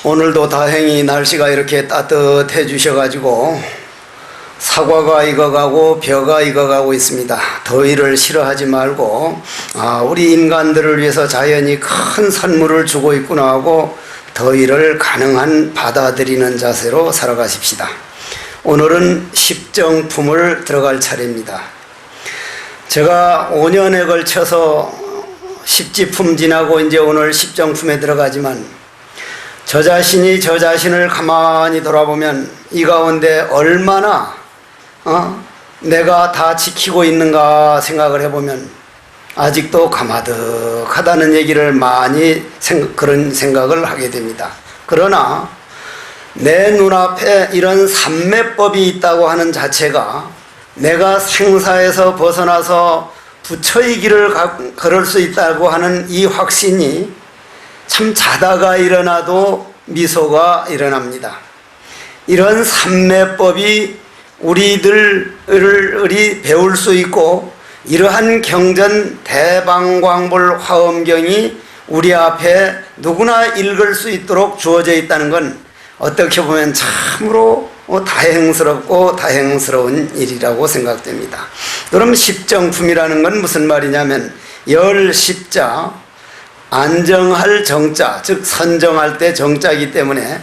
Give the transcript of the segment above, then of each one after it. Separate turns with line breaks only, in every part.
오늘도 다행히 날씨가 이렇게 따뜻해 주셔가지고 사과가 익어가고 벼가 익어가고 있습니다. 더위를 싫어하지 말고 우리 인간들을 위해서 자연이 큰 선물을 주고 있구나 하고 더위를 가능한 받아들이는 자세로 살아가십시다. 오늘은 십정품을 들어갈 차례입니다. 제가 5년에 걸쳐서 십지품 지나고 이제 오늘 십정품에 들어가지만 저 자신이 저 자신을 가만히 돌아보면 이 가운데 얼마나 내가 다 지키고 있는가 생각을 해보면 아직도 가마득하다는 얘기를 많이 그런 생각을 하게 됩니다. 그러나 내 눈앞에 이런 삼매법이 있다고 하는 자체가 내가 생사에서 벗어나서 부처의 길을 걸을 수 있다고 하는 이 확신이 참 자다가 일어나도 미소가 일어납니다. 이런 삼매법이 우리들이 배울 수 있고 이러한 경전 대방광불 화엄경이 우리 앞에 누구나 읽을 수 있도록 주어져 있다는 건 어떻게 보면 참으로 다행스럽고 다행스러운 일이라고 생각됩니다. 그럼 십정품이라는 건 무슨 말이냐면 열십자, 안정할 정자, 즉 선정할 때 정자이기 때문에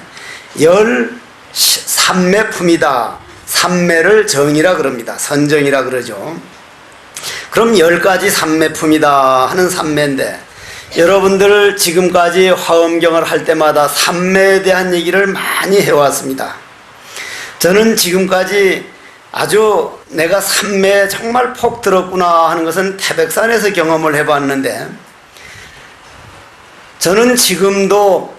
열삼매품이다. 삼매를 정이라 그럽니다. 선정이라 그러죠. 그럼 10가지 삼매품이다 하는 삼매인데 여러분들 지금까지 화엄경을 할 때마다 삼매에 대한 얘기를 많이 해왔습니다. 저는 지금까지 아주 내가 삼매에 정말 폭 들었구나 하는 것은 태백산에서 경험을 해봤는데 저는 지금도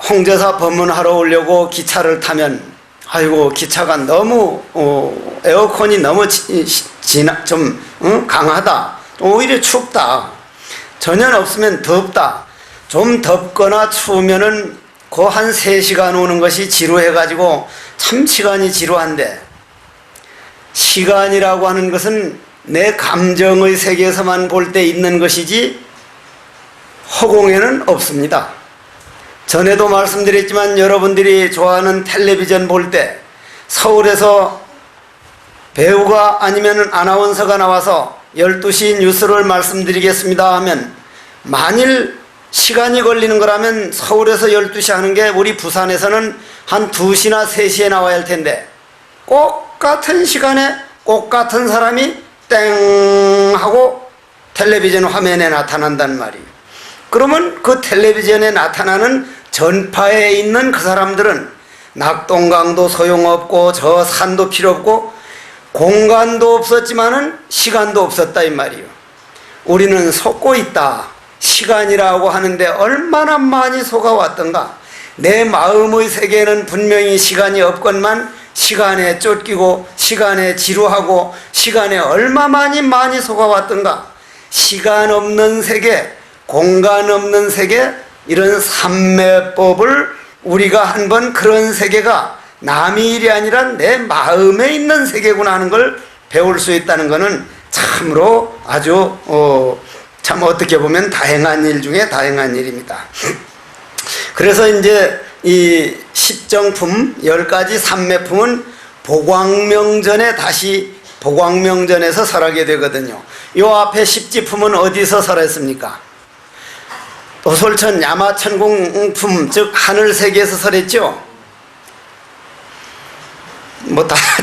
홍제사 법문하러 오려고 기차를 타면 아이고 기차가 너무 에어컨이 너무 좀 강하다, 오히려 춥다, 전혀 없으면 덥다, 좀 덥거나 추우면은 그 한 3시간 오는 것이 지루해가지고 참 시간이 지루한데 시간이라고 하는 것은 내 감정의 세계에서만 볼 때 있는 것이지 허공에는 없습니다. 전에도 말씀드렸지만 여러분들이 좋아하는 텔레비전 볼 때 서울에서 배우가 아니면 아나운서가 나와서 12시 뉴스를 말씀드리겠습니다 하면 만일 시간이 걸리는 거라면 서울에서 12시 하는 게 우리 부산에서는 한 2시나 3시에 나와야 할 텐데 꼭 같은 시간에 꼭 같은 사람이 땡 하고 텔레비전 화면에 나타난단 말이에요. 그러면 그 텔레비전에 나타나는 전파에 있는 그 사람들은 낙동강도 소용없고 저 산도 필요 없고 공간도 없었지만은 시간도 없었다 이 말이에요. 우리는 속고 있다. 시간이라고 하는데 얼마나 많이 속아왔던가. 내 마음의 세계에는 분명히 시간이 없건만 시간에 쫓기고 시간에 지루하고 시간에 얼마나 많이 속아왔던가. 시간 없는 세계, 공간 없는 세계, 이런 삼매법을 우리가 한번 그런 세계가 남의 일이 아니라 내 마음에 있는 세계구나 하는 걸 배울 수 있다는 것은 참으로 아주 참 어떻게 보면 다행한 일 중에 다행한 일입니다. 그래서 이제 이 십정품 10가지 삼매품은 보광명전에 다시 보광명전에서 설하게 되거든요. 요 앞에 십지품은 어디서 설했습니까? 도솔천 야마천공품, 즉 하늘세계에서 설했죠.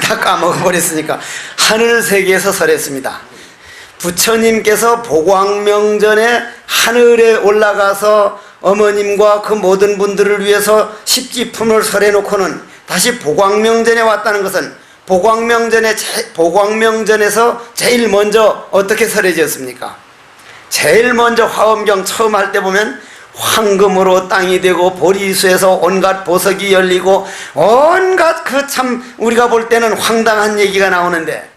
다 까먹어버렸으니까 하늘세계에서 설했습니다. 부처님께서 보광명전에 하늘에 올라가서 어머님과 그 모든 분들을 위해서 십지품을 설해놓고는 다시 보광명전에 왔다는 것은 보광명전에서 제일 먼저 어떻게 설해졌습니까? 제일 먼저 화엄경 처음 할 때 보면 황금으로 땅이 되고 보리수에서 온갖 보석이 열리고 온갖 그 참 우리가 볼 때는 황당한 얘기가 나오는데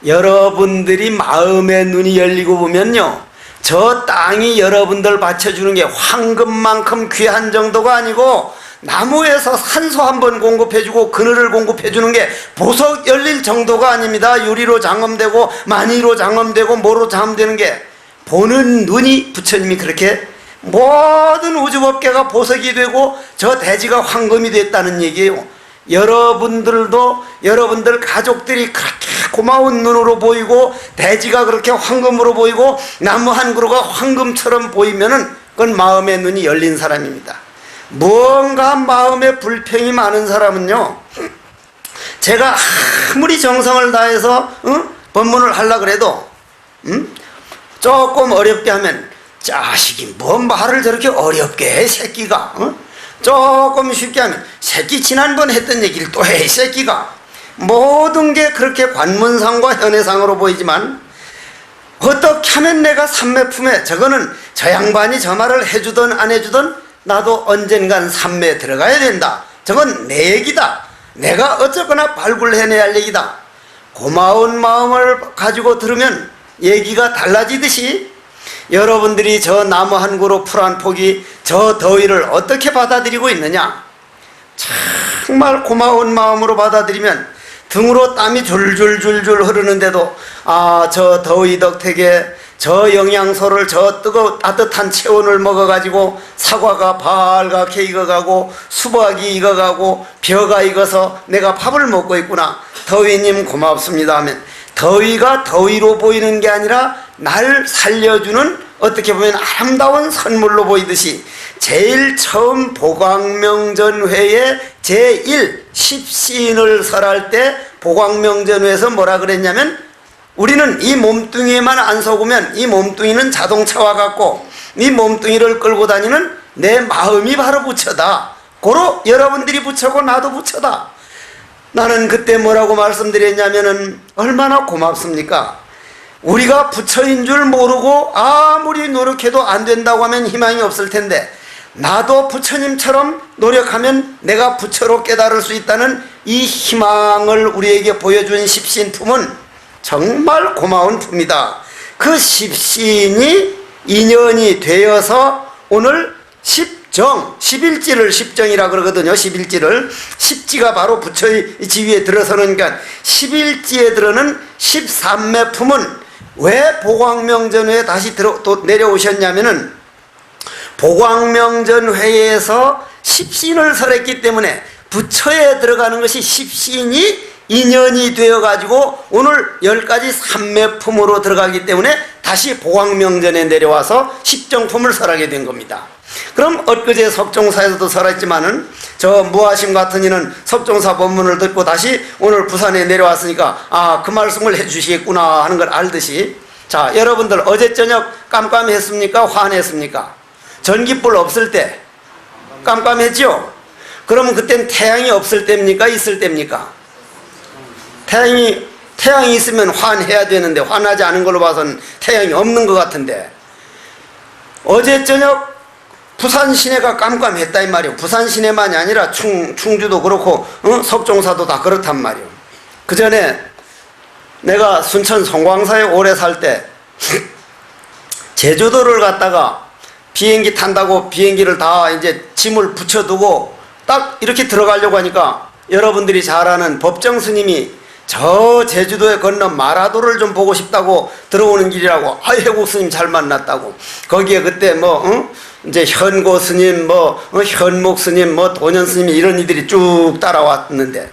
여러분들이 마음의 눈이 열리고 보면요, 저 땅이 여러분들 바쳐주는 게 황금만큼 귀한 정도가 아니고 나무에서 산소 한번 공급해주고 그늘을 공급해주는 게 보석 열릴 정도가 아닙니다. 유리로 장엄되고 마니로 장엄되고 뭐로 장엄되는 게 보는 눈이 부처님이 그렇게 모든 우주법계가 보석이 되고 저 대지가 황금이 됐다는 얘기예요. 여러분들도 여러분들 가족들이 그렇게 고마운 눈으로 보이고 대지가 그렇게 황금으로 보이고 나무 한 그루가 황금처럼 보이면은 그건 마음의 눈이 열린 사람입니다. 무언가 마음에 불평이 많은 사람은요, 제가 아무리 정성을 다해서 법문을 하려고 그래도 조금 어렵게 하면 자식이 뭔 말을 저렇게 어렵게 해 새끼가, 조금 쉽게 하면 새끼 지난번 했던 얘기를 또 해 새끼가, 모든 게 그렇게 관문상과 현해상으로 보이지만 어떻게 하면 내가 삼매품에, 저거는 저 양반이 저 말을 해주든 안 해주든 나도 언젠간 삼매에 들어가야 된다, 저건 내 얘기다, 내가 어쨌거나 발굴해내야 할 얘기다, 고마운 마음을 가지고 들으면 얘기가 달라지듯이 여러분들이 저 나무 한 그루 풀 한 폭이 저 더위를 어떻게 받아들이고 있느냐, 정말 고마운 마음으로 받아들이면 등으로 땀이 줄줄줄줄 흐르는데도 저 더위 덕택에 저 영양소를 저 따뜻한 체온을 먹어가지고 사과가 발갛게 익어가고 수박이 익어가고 벼가 익어서 내가 밥을 먹고 있구나, 더위님 고맙습니다 하면 더위가 더위로 보이는 게 아니라 날 살려주는 어떻게 보면 아름다운 선물로 보이듯이 제일 처음 보광명전회의 제1 십시인을 설할 때 보광명전회에서 뭐라 그랬냐면, 우리는 이 몸뚱이에만 안 속으면 이 몸뚱이는 자동차와 같고 이 몸뚱이를 끌고 다니는 내 마음이 바로 부처다, 고로 여러분들이 부처고 나도 부처다. 나는 그때 뭐라고 말씀드렸냐면은 얼마나 고맙습니까? 우리가 부처인 줄 모르고 아무리 노력해도 안 된다고 하면 희망이 없을 텐데, 나도 부처님처럼 노력하면 내가 부처로 깨달을 수 있다는 이 희망을 우리에게 보여준 십신품은 정말 고마운 품이다. 그 십신이 인연이 되어서 오늘 십정, 11지를 십정이라 그러거든요. 11지를, 십지가 바로 부처의 지위에 들어서는, 그러니까 11지에 들어는 13매 품은 왜 보광명전회에 다시 또 내려오셨냐면은, 보광명전회에서 십신을 설했기 때문에 부처에 들어가는 것이 십신이 인연이 되어가지고 오늘 10가지 삼매품으로 들어가기 때문에 다시 보광명전에 내려와서 십정품을 설하게 된 겁니다. 그럼 엊그제 석종사에서도 설했지만은 저 무아심 같은 이는 석종사 법문을 듣고 다시 오늘 부산에 내려왔으니까 그 말씀을 해주시겠구나 하는 걸 알듯이, 자, 여러분들 어제 저녁 깜깜했습니까? 환했습니까? 전기불 없을 때 깜깜했죠? 그러면 그땐 태양이 없을 때입니까? 있을 때입니까? 태양이 있으면 환해야 되는데 환하지 않은 걸로 봐서는 태양이 없는 것 같은데, 어제 저녁 부산 시내가 깜깜했다 이 말이에요. 부산 시내만이 아니라 충주도 그렇고 석종사도 다 그렇단 말이에요. 그 전에 내가 순천 송광사에 오래 살 때 제주도를 갔다가 비행기 탄다고 비행기를 다 이제 짐을 붙여두고 딱 이렇게 들어가려고 하니까 여러분들이 잘 아는 법정 스님이 저 제주도에 건너 마라도를 좀 보고 싶다고 들어오는 길이라고, 해국 스님 잘 만났다고. 거기에 그때 이제 현고 스님, 현목 스님, 도년 스님 이런 이들이 쭉 따라왔는데,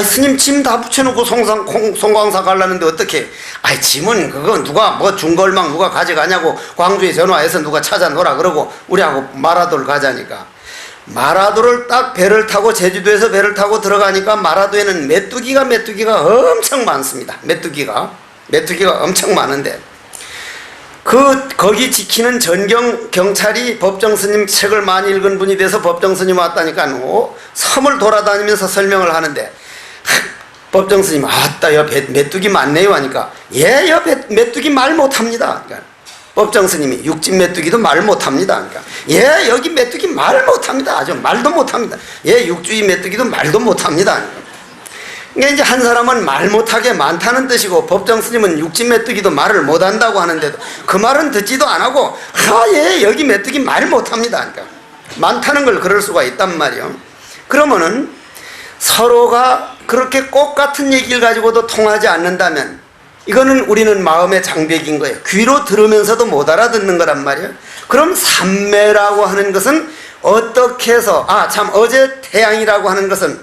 스님 짐 다 붙여놓고 송광사 가려는데 어떻게? 짐은 그거 누가 준 걸망 누가 가져가냐고 광주에 전화해서 누가 찾아놓으라 그러고 우리하고 마라도를 가자니까. 마라도를 딱 배를 타고 제주도에서 배를 타고 들어가니까 마라도에는 메뚜기가 엄청 많습니다. 메뚜기가 엄청 많은데 거기 지키는 전경 경찰이 법정스님 책을 많이 읽은 분이 돼서 법정스님 왔다니까 섬을 돌아다니면서 설명을 하는데, 법정스님 여 메뚜기 많네요 하니까, 여 메뚜기 말 못합니다. 그러니까 법정스님이 육지 메뚜기도 말 못합니다. 그러니까 여기 메뚜기 말 못합니다. 아주 말도 못합니다. 육주의 메뚜기도 말도 못합니다. 그러니까 이제 한 사람은 말 못하게 많다는 뜻이고, 법정스님은 육지 메뚜기도 말을 못한다고 하는데도 그 말은 듣지도 안 하고 여기 메뚜기 말 못합니다. 그러니까 많다는 걸 그럴 수가 있단 말이에요. 그러면은 서로가 그렇게 꽃 같은 얘기를 가지고도 통하지 않는다면 이거는 우리는 마음의 장벽인 거예요. 귀로 들으면서도 못 알아듣는 거란 말이에요. 그럼 삼매라고 하는 것은 어떻게 해서, 참, 어제 태양이라고 하는 것은,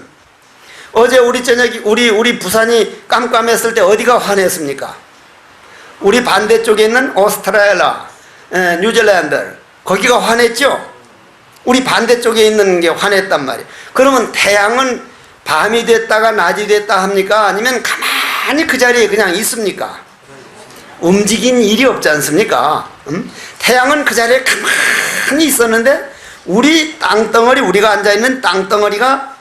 어제 우리 저녁이, 우리 부산이 깜깜했을 때 어디가 환했습니까? 우리 반대쪽에 있는 오스트레일리아, 뉴질랜드, 거기가 환했죠? 우리 반대쪽에 있는 게 환했단 말이에요. 그러면 태양은 밤이 됐다가 낮이 됐다 합니까? 아니면 가만히 그 자리에 그냥 있습니까? 움직인 일이 없지 않습니까? 태양은 그 자리에 가만히 있었는데 우리 땅덩어리, 우리가 앉아있는 땅덩어리가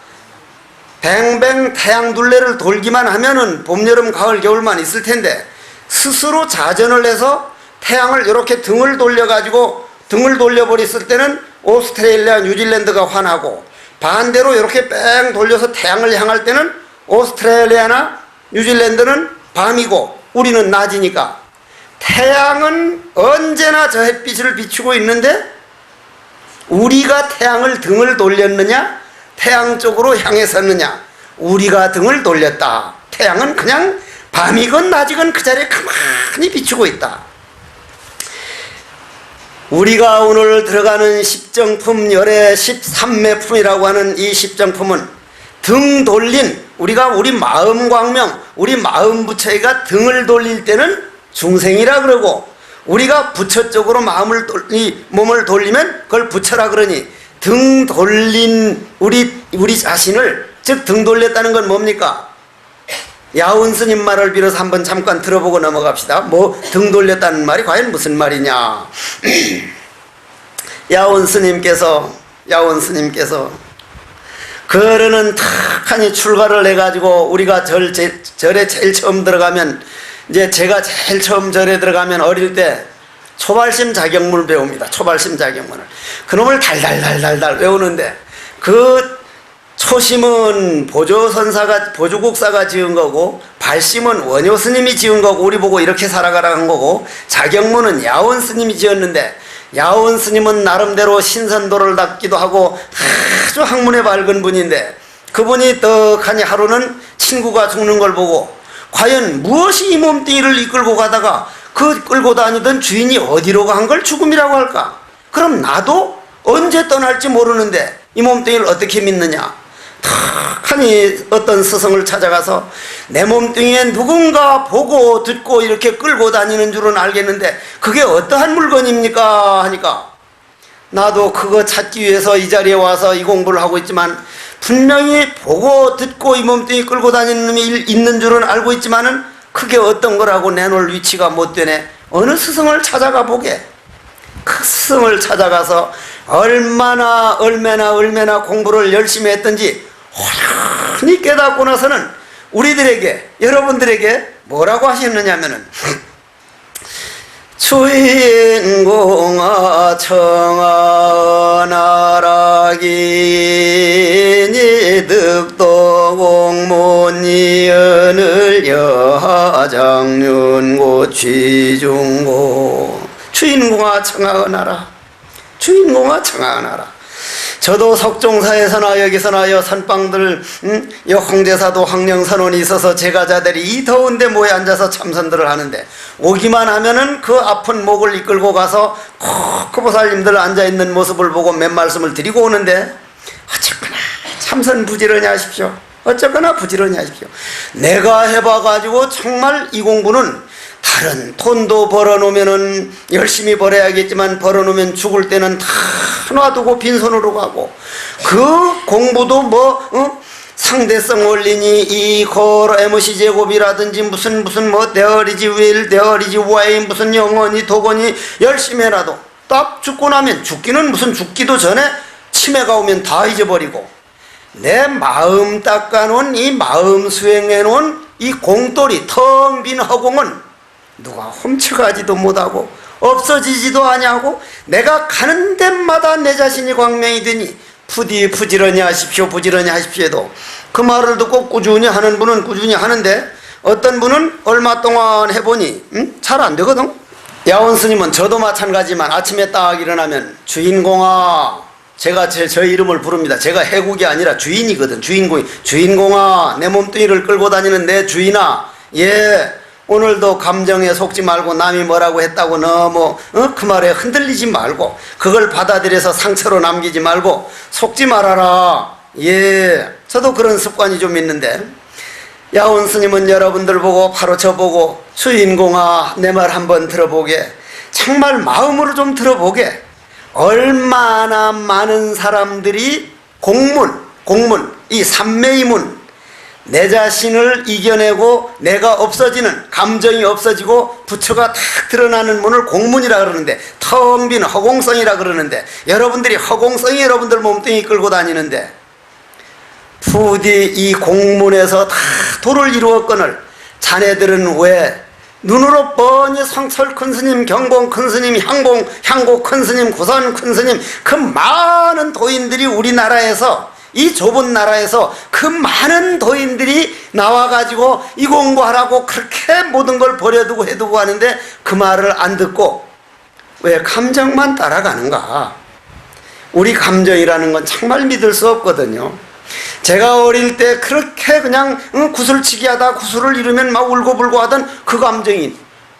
뱅뱅 태양둘레를 돌기만 하면은 봄, 여름, 가을, 겨울만 있을 텐데 스스로 자전을 해서 태양을 이렇게 등을 돌려가지고 등을 돌려버렸을 때는 오스트레일리아, 뉴질랜드가 환하고 반대로 이렇게 뺑 돌려서 태양을 향할 때는 오스트레일리아나 뉴질랜드는 밤이고 우리는 낮이니까 태양은 언제나 저 햇빛을 비추고 있는데 우리가 태양을 등을 돌렸느냐 태양 쪽으로 향했었느냐 우리가 등을 돌렸다. 태양은 그냥 밤이건 낮이건 그 자리에 가만히 비추고 있다. 우리가 오늘 들어가는 십정품 열의 13매품이라고 하는 이 십정품은 등 돌린 우리가 우리 마음 광명 우리 마음 부처가 등을 돌릴 때는 중생이라 그러고 우리가 부처 쪽으로 몸을 돌리면 그걸 부처라 그러니 등 돌린 우리 자신을 즉 등 돌렸다는 건 뭡니까? 야운 스님 말을 빌어서 한번 잠깐 들어보고 넘어갑시다. 뭐 등 돌렸다는 말이 과연 무슨 말이냐? 야운 스님께서 거르는 탁하니 출가를 해가지고 우리가 절에 제일 처음 들어가면 이제 제가 제일 처음 절에 들어가면 어릴 때 초발심 자경문을 배웁니다. 초발심 자경문을 그놈을 달달달달달 외우는데 그 초심은 보조국사가 지은 거고 발심은 원효 스님이 지은 거고 우리 보고 이렇게 살아가라고 한 거고 자경문은 야원 스님이 지었는데 야원 스님은 나름대로 신선도를 닦기도 하고 아주 학문에 밝은 분인데 그분이 떡하니 하루는 친구가 죽는 걸 보고 과연 무엇이 이 몸뚱이를 이끌고 가다가 그 끌고 다니던 주인이 어디로 간 걸 죽음이라고 할까? 그럼 나도 언제 떠날지 모르는데 이 몸뚱이를 어떻게 믿느냐? 탁하니 어떤 스승을 찾아가서 내 몸뚱이에 누군가 보고 듣고 이렇게 끌고 다니는 줄은 알겠는데 그게 어떠한 물건입니까? 하니까 나도 그거 찾기 위해서 이 자리에 와서 이 공부를 하고 있지만 분명히 보고 듣고 이 몸뚱이 끌고 다니는 놈이 있는 줄은 알고 있지만은 그게 어떤 거라고 내놓을 위치가 못 되네. 어느 스승을 찾아가 보게. 그 스승을 찾아가서 얼마나 공부를 열심히 했던지 훤히 깨닫고 나서는 우리들에게 여러분들에게 뭐라고 하셨느냐면은 주인공아 청하나라기니 득도공문이언을 여하장륜고 취중고 주인공아 청하나라 주인공아 청하나라. 저도 석종사에서나 여기서나 여선방들 여홍제사도 황령선원이 있어서 제가자들이 이 더운데 모여 앉아서 참선들을 하는데 오기만 하면은 그 아픈 목을 이끌고 가서 그 보살님들 앉아있는 모습을 보고 몇 말씀을 드리고 오는데 어쨌거나 참선 부지런히 하십시오. 어쨌거나 부지런히 하십시오. 내가 해봐가지고 정말 이 공부는 다른 돈도 벌어놓으면은 열심히 벌어야겠지만 벌어놓으면 죽을 때는 다 놔두고 빈손으로 가고 그 공부도 상대성 원리니 이 걸 MC 제곱이라든지 무슨 뭐 데어리지 윌 데어리지 와이 무슨 영어니 도거니 열심히 해놔도 딱 죽고 나면 죽기는 무슨 죽기도 전에 치매가 오면 다 잊어버리고 내 마음 닦아놓은 이 마음 수행해놓은 이 공돌이 텅 빈 허공은 누가 훔쳐가지도 못하고 없어지지도 아니하고 내가 가는 데마다 내 자신이 광명이 되니 부지런히 하십시오 부지런히 하십시오도 그 말을 듣고 꾸준히 하는 분은 꾸준히 하는데 어떤 분은 얼마 동안 해보니 잘 안 되거든. 야원 스님은 저도 마찬가지지만 아침에 딱 일어나면 주인공아 제가 저 이름을 부릅니다. 제가 해국이 아니라 주인이거든. 주인공아 내 몸뚱이를 끌고 다니는 내 주인아 예 오늘도 감정에 속지 말고 남이 뭐라고 했다고 너무 그 말에 흔들리지 말고 그걸 받아들여서 상처로 남기지 말고 속지 말아라. 예, 저도 그런 습관이 좀 있는데 야온 스님은 여러분들 보고 바로 저보고 주인공아 내 말 한번 들어보게, 정말 마음으로 좀 들어보게, 얼마나 많은 사람들이 공문 이 삼매이문, 내 자신을 이겨내고 내가 없어지는, 감정이 없어지고 부처가 탁 드러나는 문을 공문이라 그러는데, 텅 빈 허공성이라 그러는데, 여러분들이 허공성이 여러분들 몸뚱이 끌고 다니는데 부디 이 공문에서 다 도를 이루었거늘 자네들은 왜 눈으로 뻔히 성철 큰스님, 경봉 큰스님, 향고 큰스님, 구산 큰스님, 그 많은 도인들이 우리나라에서, 이 좁은 나라에서 그 많은 도인들이 나와가지고 이 공부하라고 그렇게 모든 걸 버려두고 해두고 하는데 그 말을 안 듣고 왜 감정만 따라가는가? 우리 감정이라는 건 정말 믿을 수 없거든요. 제가 어릴 때 그렇게 그냥 구슬치기 하다 구슬을 잃으면 막 울고불고 하던 그 감정이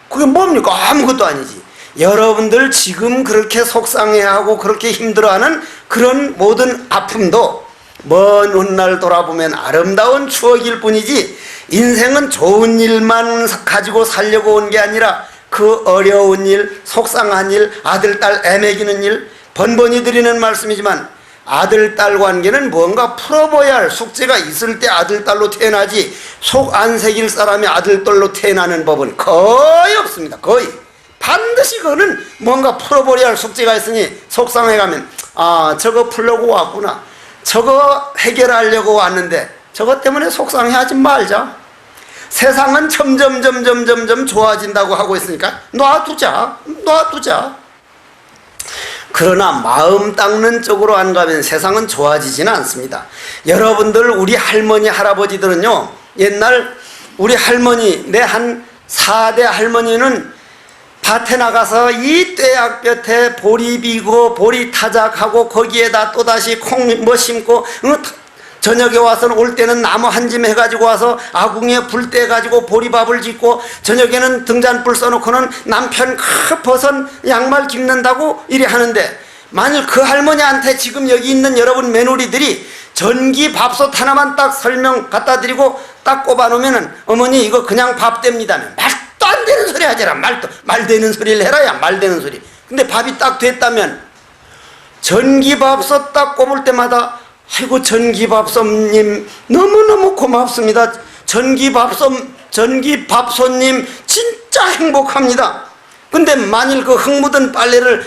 그게 뭡니까? 아무것도 아니지. 여러분들 지금 그렇게 속상해하고 그렇게 힘들어하는 그런 모든 아픔도 먼 훗날 돌아보면 아름다운 추억일 뿐이지, 인생은 좋은 일만 가지고 살려고 온 게 아니라 그 어려운 일, 속상한 일, 아들, 딸 애매기는 일, 번번이 드리는 말씀이지만 아들, 딸 관계는 뭔가 풀어봐야 할 숙제가 있을 때 아들, 딸로 태어나지, 속 안 새길 사람이 아들, 딸로 태어나는 법은 거의 없습니다. 거의. 반드시 그거는 뭔가 풀어버려야 할 숙제가 있으니 속상해가면 아, 저거 풀려고 왔구나, 저거 해결하려고 왔는데 저것 때문에 속상해하지 말자. 세상은 점점 좋아진다고 하고 있으니까 놔두자. 그러나 마음 닦는 쪽으로 안 가면 세상은 좋아지지는 않습니다. 여러분들 우리 할머니 할아버지들은요, 옛날 우리 할머니, 내 한 4대 할머니는 밭에 나가서 이 떼약볕에 보리 비고 보리 타작하고 거기에다 또다시 콩 뭐 심고 저녁에 와서는 올 때는 나무 한 짐 해가지고 와서 아궁이에 불 떼가지고 보리밥을 짓고 저녁에는 등잔불 써놓고는 남편 그 벗은 양말 깁는다고 이래 하는데, 만일 그 할머니한테 지금 여기 있는 여러분 며느리들이 전기 밥솥 하나만 딱 설명 갖다 드리고 딱 꼽아 놓으면은 어머니 이거 그냥 밥 됩니다. 말도 안 되는 소리 하지라. 말 되는 소리를 해라. 야, 말 되는 소리. 근데 밥이 딱 됐다면 전기 밥솥 딱 꼽을 때마다 아이고 전기밥솥님 너무너무 고맙습니다. 전기밥솥님 진짜 행복합니다. 근데 만일 그 흙 묻은 빨래를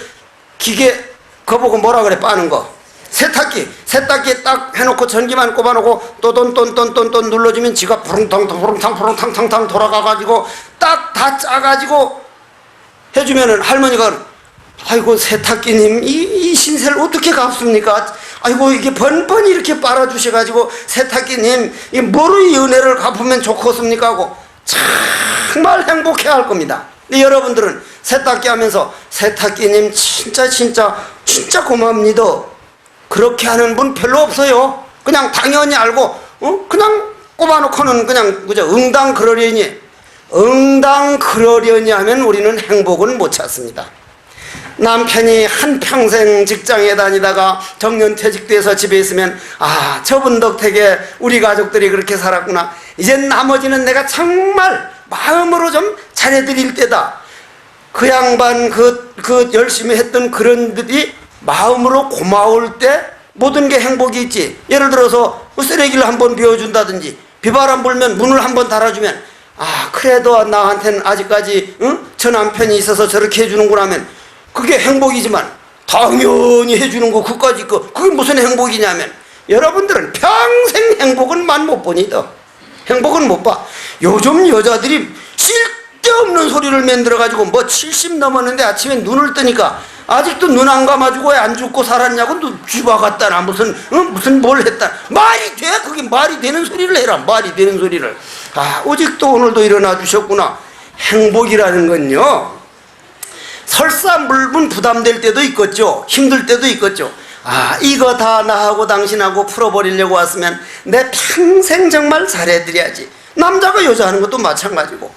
기계 그거 뭐라 그래, 빠는 거 세탁기에 딱 해놓고 전기만 꼽아놓고 또돈 눌러주면 지가 푸릉탕 돌아가가지고 딱 다 짜가지고 해주면은 할머니가 아이고 세탁기님 이 신세를 어떻게 갚습니까? 아이고 이게 번번이 이렇게 빨아주셔가지고 세탁기님 이 뭐로 이 은혜를 갚으면 좋겠습니까? 하고 정말 행복해 할 겁니다. 근데 여러분들은 세탁기 하면서 세탁기님 진짜 고맙니다, 그렇게 하는 분 별로 없어요. 그냥 당연히 알고 그냥 꼽아놓고는 그냥 그저 응당 그러려니 하면 우리는 행복은 못 찾습니다. 남편이 한평생 직장에 다니다가 정년퇴직돼서 집에 있으면 아, 저분 덕택에 우리 가족들이 그렇게 살았구나, 이젠 나머지는 내가 정말 마음으로 좀 잘해드릴 때다. 그 양반 그 열심히 했던 그런 들이 마음으로 고마울 때 모든 게 행복이 있지. 예를 들어서 쓰레기를 한번 비워준다든지 비바람 불면 문을 한번 달아주면 아, 그래도 나한테는 아직까지 저 남편이 있어서 저렇게 해주는구나 하면 그게 행복이지만, 당연히 해주는 거 그까짓 거 그게 무슨 행복이냐면, 여러분들은 평생 행복은 못 보니다. 행복은 못 봐. 요즘 여자들이 쓸데없는 소리를 만들어가지고 뭐 70 넘었는데 아침에 눈을 뜨니까 아직도 눈 안 감아주고 왜 안 죽고 살았냐고 쥐바 갔다나 무슨 뭘 했다. 말이 돼? 그게 말이 되는 소리를 해라. 말이 되는 소리를. 아, 오직도 오늘도 일어나 주셨구나. 행복이라는 건요, 설사 물론 부담될 때도 있겠죠. 힘들 때도 있겠죠. 아, 이거 다 나하고 당신하고 풀어버리려고 왔으면 내 평생 정말 잘해드려야지. 남자가 여자 하는 것도 마찬가지고,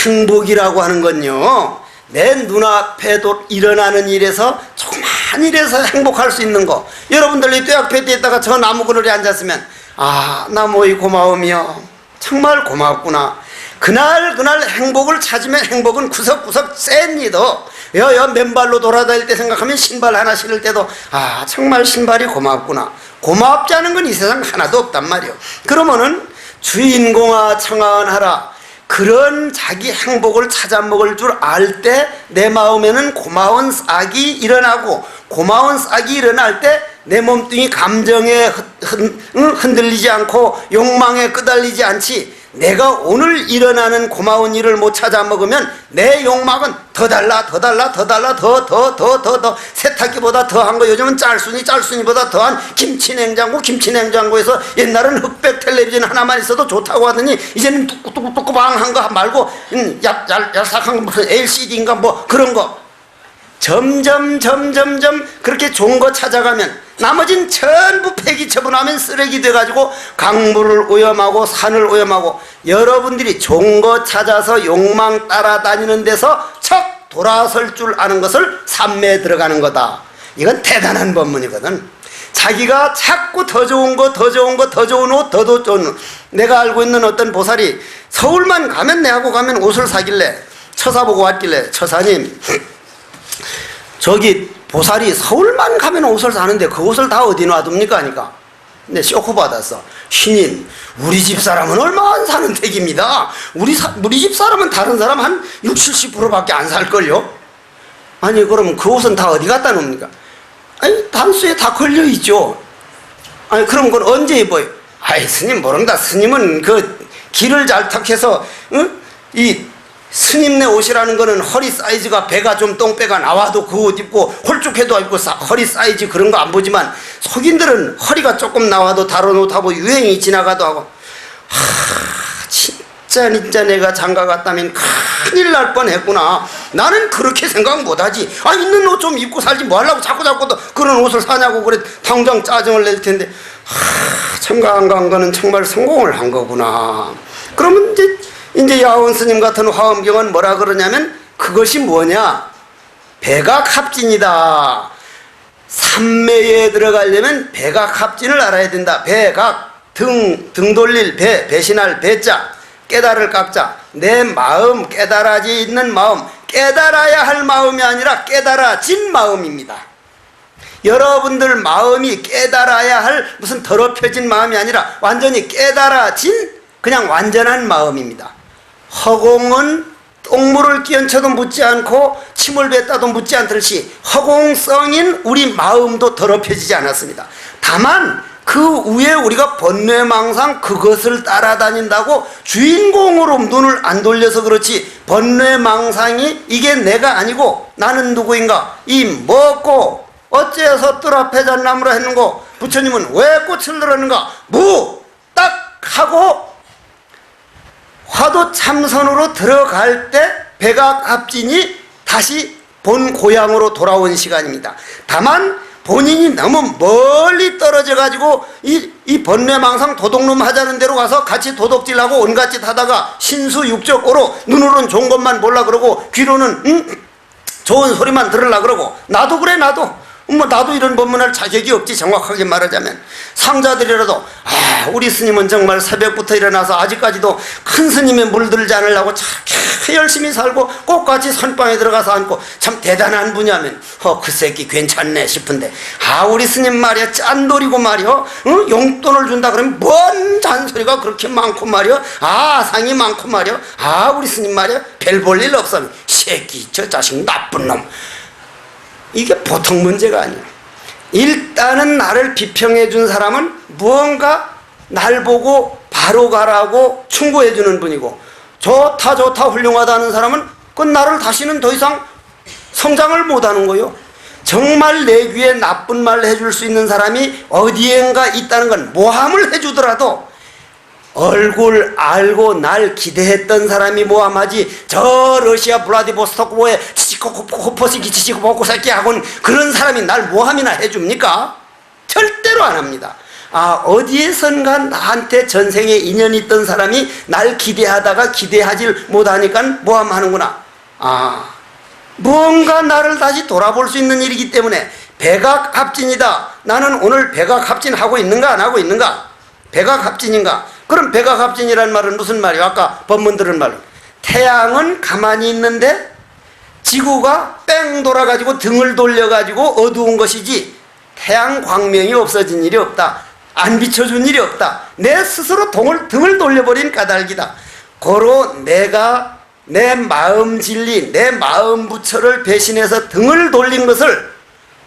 행복이라고 하는 건요, 내 눈앞에 일어나는 일에서 조그만 일에서 행복할 수 있는 거. 여러분들이 떼약볕에 있다가 저 나무 그늘에 앉았으면, 아, 나무의 고마움이요, 정말 고맙구나. 그날 행복을 찾으면 행복은 구석구석 셉니다. 맨발로 돌아다닐 때 생각하면 신발 하나 신을 때도, 아, 정말 신발이 고맙구나. 고맙지 않은 건 이 세상 하나도 없단 말이요. 그러면은 주인공아 청하하라, 그런 자기 행복을 찾아 먹을 줄 알 때 내 마음에는 고마운 싹이 일어나고, 고마운 싹이 일어날 때 내 몸뚱이 감정에 흔들리지 않고 욕망에 끄달리지 않지, 내가 오늘 일어나는 고마운 일을 못 찾아 먹으면 내 욕망은 더 달라 더 세탁기보다 더한 거, 요즘은 짤순이보다 더한 김치냉장고에서 옛날은 흑백 텔레비전 하나만 있어도 좋다고 하더니 이제는 뚜꾸방한 거 말고 얄싹한 거, 무슨 LCD인가 뭐 그런 거, 점점 그렇게 좋은 거 찾아가면 나머진 전부 폐기 처분하면 쓰레기 돼가지고 강물을 오염하고 산을 오염하고, 여러분들이 좋은 거 찾아서 욕망 따라다니는 데서 척 돌아설 줄 아는 것을 삼매에 들어가는 거다. 이건 대단한 법문이거든. 자기가 자꾸 더 좋은 옷, 더 좋은 옷, 더 좋은 옷. 내가 알고 있는 어떤 보살이 서울만 가면, 내하고 가면 옷을 사길래 처사보고 왔길래, 처사님, 저기 보살이 서울만 가면 옷을 사는데 그 옷을 다 어디 놔둡니까? 하니까, 네, 쇼크 받았어. 신임, 우리 집 사람은 얼마 안 사는 택입니다. 우리 집 사람은 다른 사람 한 60, 70%밖에 안 살걸요? 아니, 그러면 그 옷은 다 어디 갖다 놓습니까? 아니, 단수에 다 걸려있죠. 아니, 그럼 그건 언제 입어요? 아이, 스님 모른다. 스님은 그 길을 잘 탁해서, 응? 이 스님네 옷이라는 거는 허리 사이즈가, 배가 좀 똥배가 나와도 그 옷 입고, 홀쭉해도 입고 허리 사이즈 그런 거 안 보지만, 속인들은 허리가 조금 나와도 다른 옷하고 유행이 지나가도 하고. 진짜 내가 장가 갔다면 큰일 날 뻔했구나. 나는 그렇게 생각 못하지. 아, 있는 옷 좀 입고 살지 뭐 하려고 자꾸 또 그런 옷을 사냐고 그래. 당장 짜증을 낼 텐데, 참가 안 간 거는 정말 성공을 한 거구나. 그러면 이제 야원 스님 같은 화엄경은 뭐라 그러냐면, 그것이 뭐냐, 백악합진이다. 삼매에 들어가려면 백악합진을 알아야 된다. 백악, 등 돌릴 배, 배신할 배자, 깨달을 깍자. 내 마음, 깨달아지 있는 마음, 깨달아야 할 마음이 아니라 깨달아진 마음입니다. 여러분들 마음이 깨달아야 할 무슨 더럽혀진 마음이 아니라 완전히 깨달아진 그냥 완전한 마음입니다. 허공은 똥물을 끼얹혀도 묻지 않고 침을 뱉다도 묻지 않듯이 허공성인 우리 마음도 더럽혀지지 않았습니다. 다만 그 위에 우리가 번뇌망상 그것을 따라다닌다고 주인공으로 눈을 안 돌려서 그렇지, 번뇌망상이 이게 내가 아니고 나는 누구인가, 이 먹고 어째서 뜰 앞에 잣나무라 했는고, 부처님은 왜 꽃을 들었는가, 무 딱 하고 화도 참선으로 들어갈 때 백악합진이 다시 본 고향으로 돌아온 시간입니다. 다만 본인이 너무 멀리 떨어져 가지고 이 번뇌망상 도둑놈 하자는 데로 가서 같이 도둑질하고 온갖 짓 하다가 신수육적으로 눈으로는 좋은 것만 보려 그러고 귀로는 좋은 소리만 들으려 그러고, 나도 그래, 나도 이런 법문할 자격이 없지. 정확하게 말하자면 상자들이라도, 우리 스님은 정말 새벽부터 일어나서 아직까지도 큰 스님의 물들지 않으려고 참 열심히 살고 꽃같이 선방에 들어가서 앉고 참 대단한 분이하면 그 새끼 괜찮네 싶은데, 우리 스님 말이야 짠돌이고 말이야, 용돈을 준다 그러면 뭔 잔소리가 그렇게 많고 말이야, 상이 많고 말이야, 우리 스님 말이야 별 볼 일 없어, 새끼 저 자식 나쁜 놈. 이게 보통 문제가 아니야. 일단은 나를 비평해 준 사람은 무언가 날 보고 바로 가라고 충고해 주는 분이고, 좋다 훌륭하다는 사람은 그 나를 다시는 더 이상 성장을 못하는 거요. 정말 내 귀에 나쁜 말 해줄 수 있는 사람이 어디엔가 있다는 건 모함을 해주더라도 얼굴 알고 날 기대했던 사람이 모함하지, 저 러시아 블라디보스토크에 치치코포스키 치치코포코 새끼 하고는 그런 사람이 날 모함이나 해줍니까? 절대로 안 합니다. 아, 어디에선가 나한테 전생에 인연이 있던 사람이 날 기대하다가 기대하질 못하니까 모함하는구나. 아, 뭔가 나를 다시 돌아볼 수 있는 일이기 때문에 백악합진이다. 나는 오늘 백악합진하고 있는가 안 하고 있는가? 백악합진인가? 그럼 백악합진이란 말은 무슨 말이야? 아까 법문 들은 말로 태양은 가만히 있는데 지구가 뺑 돌아가지고 등을 돌려가지고 어두운 것이지 태양 광명이 없어진 일이 없다. 안 비춰준 일이 없다. 내 스스로 등을 돌려버린 까닭이다. 고로 내가 내 마음 진리, 내 마음 부처를 배신해서 등을 돌린 것을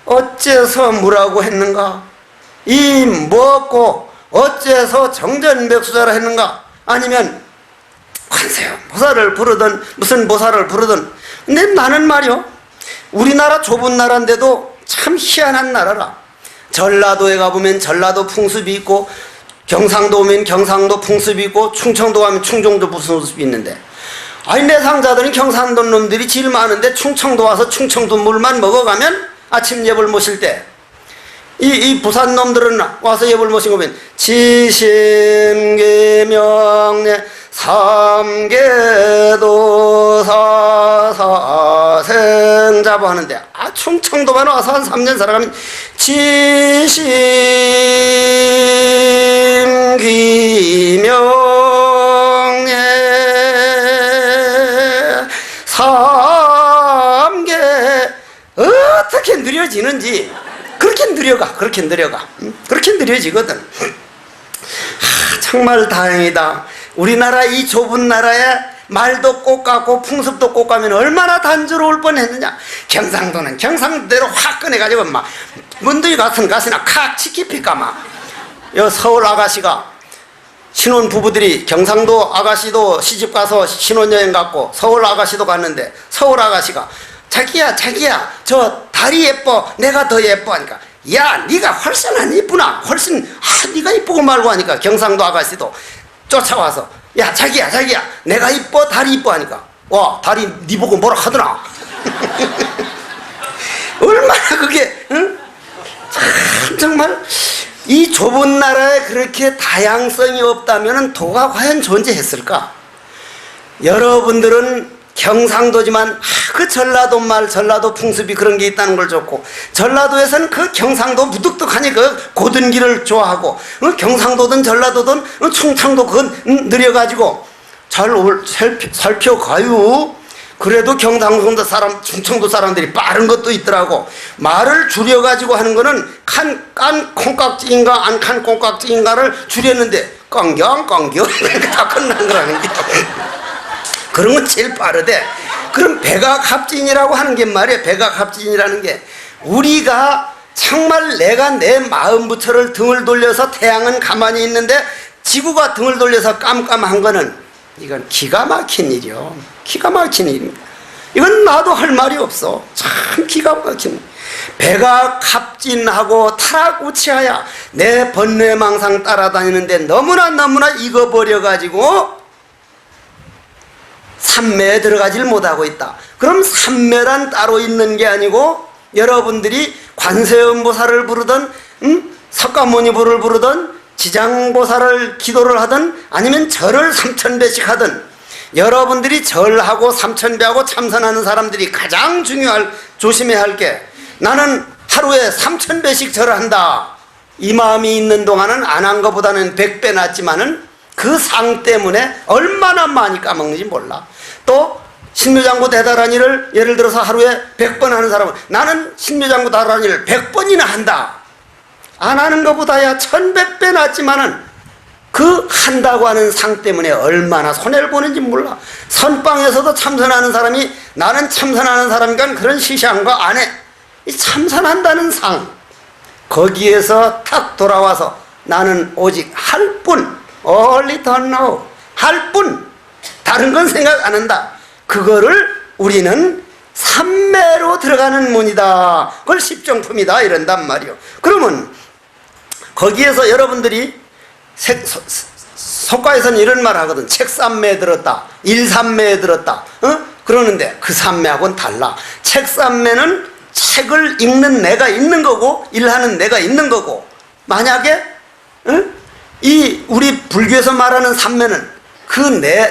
어째서 무라고 했는가? 이 뭐고 어째서 정전백수자라 했는가? 아니면 관세음 보살을 부르든 무슨 보살을 부르든. 근데 나는 말이요, 우리나라 좁은 나라인데도 참 희한한 나라라. 전라도에 가보면 전라도 풍습이 있고, 경상도 오면 경상도 풍습이 있고, 충청도 가면 충청도 풍습이 있는데, 아니 내 상자들은 경상도 놈들이 제일 많은데 충청도 와서 충청도 물만 먹어가면 아침 예불 모실 때 이 부산 놈들은 와서 예불 모신 거 보면 지심계명례 삼계도사사생자부 하는데, 아 충청도만 와서 한 3년 살아가면 지심기명례 삼계 어떻게 느려지는지 그렇게 느려지거든. 정말 다행이다. 우리나라 이 좁은 나라에 말도 꼭 같고 풍습도 꼭 가면 얼마나 단조로울 뻔했느냐. 경상도는 경상도대로 확 꺼내가지고 막 문둥이 같은 가시나 칵 치키피까 막. 여 서울 아가씨가 신혼 부부들이 경상도 아가씨도 시집 가서 신혼여행 갔고 서울 아가씨도 갔는데, 서울 아가씨가 자기야 저 다리 예뻐, 내가 더 예뻐 하니까, 야 네가 훨씬 안 이쁘나, 훨씬 네가 이쁘고 말고 하니까 경상도 아가씨도 쫓아와서 야 자기야 내가 이뻐 다리 이뻐 하니까, 와 다리 네 보고 뭐라 하더라. 얼마나 그게 응? 참 정말 이 좁은 나라에 그렇게 다양성이 없다면 도가 과연 존재했을까? 여러분들은 경상도지만 그 전라도 말, 전라도 풍습이 그런 게 있다는 걸 좋고, 전라도에서는 그 경상도 무뚝뚝하니 그 고든 길을 좋아하고, 경상도든 전라도든 충청도 그건 느려가지고 잘 살펴가요. 그래도 경상도 사람, 충청도 사람들이 빠른 것도 있더라고. 말을 줄여가지고 하는 거는 깐 콩깍지인가 안 칸 콩깍지인가를 줄였는데 깡경 다 끝난 거라는 게. 그런 건 제일 빠르대. 그럼 백악합진이라고 하는 게 말이야. 백악합진이라는 게 우리가 정말 내가 내 마음 부처를 등을 돌려서 태양은 가만히 있는데 지구가 등을 돌려서 깜깜한 거는 이건 기가 막힌 일이요. 기가 막힌 일입니다. 이건 나도 할 말이 없어. 참 기가 막힌 일. 백악합진하고 타락우치하야 내 번뇌망상 따라다니는데 너무나 익어버려가지고 삼매에 들어가질 못하고 있다. 그럼 삼매란 따로 있는 게 아니고 여러분들이 관세음보살을 부르든 석가모니부를 부르든 지장보살을 기도를 하든 아니면 절을 3000배씩 하든, 여러분들이 절하고 3000배하고 참선하는 사람들이 가장 조심해야 할 게, 나는 하루에 3000배씩 절을 한다, 이 마음이 있는 동안은 안 한 것보다는 100배 낫지만은 그 상 때문에 얼마나 많이 까먹는지 몰라. 또 신묘장구 대다라니를 예를 들어서 하루에 100번 하는 사람은, 나는 신묘장구 대다라니를 100번이나 한다, 안 하는 것보다야 1100배 낫지만은 그 한다고 하는 상 때문에 얼마나 손해를 보는지 몰라. 선방에서도 참선하는 사람이 나는 참선하는 사람이니까 그런 시시한 거 안 해. 이 참선한다는 상, 거기에서 탁 돌아와서 나는 오직 할 뿐, only don't know, 할 뿐, 다른 건 생각 안 한다. 그거를 우리는 삼매로 들어가는 문이다, 그걸 십정품이다 이런단 말이요. 그러면 거기에서 여러분들이 속가에서는 이런 말 하거든. 책삼매에 들었다, 일삼매에 들었다, 그러는데 그 삼매하고는 달라. 책삼매는 책을 읽는 내가 있는 거고 일하는 내가 있는 거고, 만약에 응? 이 우리 불교에서 말하는 삼매는 그